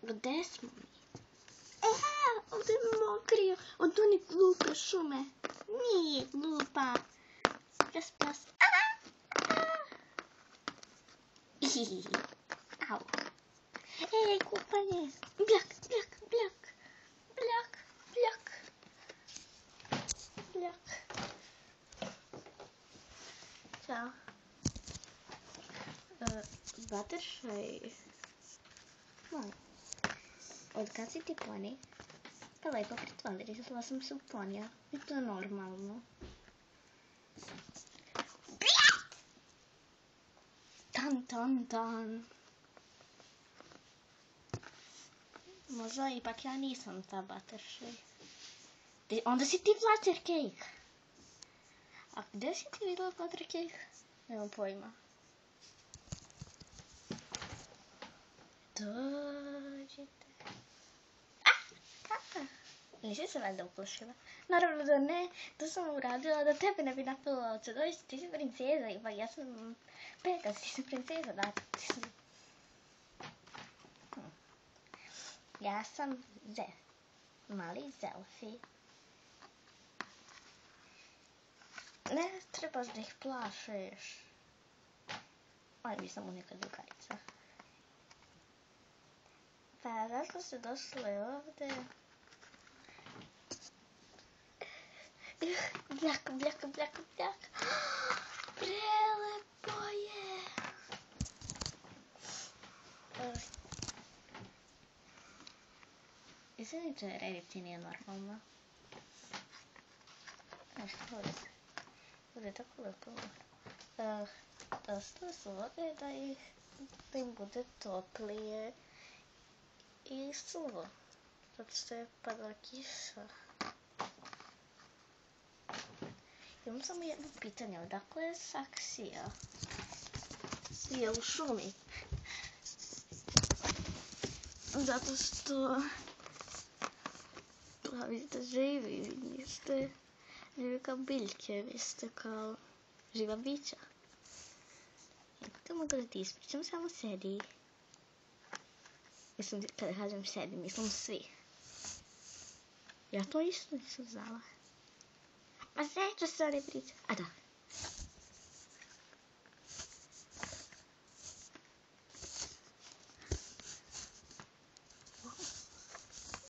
Gde smo mi? Ovdje je mokrio. Od one glupe šume. Nije glupa. Plas. Au. Kupanje. Bljak. Ćao. Butterfly. Od kad si ti poni? Pa lepo pretvarila sam se u ponija. I to je normalno. Tan. Možda ipak ja nisam ta Butterfly. Onda si ti Flutter Cake. A gdje si ti vidjela Flutter Cake? Nemam pojma. Dođite. Kaka? Nisi se valjda uplašila? Naravno da ne, to sam uradila da tebe ne bi napila oca. Dođi, ti si princeza, pa ja sam Pegas, ti si princeza, da. Ja sam Zef, mali Zelfi. Ne trebaš da ih plašiš. Aj, mi sam neka drugarica. Pa, zašto ste došli ovdje? Bljak. Prelepo je. Izvinite, rediti nije normalno. Što ovdje? Ovdje je tako lepo. Ostale su vode da im bude toplije i suvo. Zato što je padala kiša. Imam samo jedno pitanje, odakle je saksija? Je u šumi. Zato što vi ste živi, vi niste živi kao biljke, vi ste kao živa bića. To mogu da ti ispričam, samo sedi. Mislim, kada kažem sedi, mislim svi. Ja to isto nisam znala. A sve ću se one priče. A da.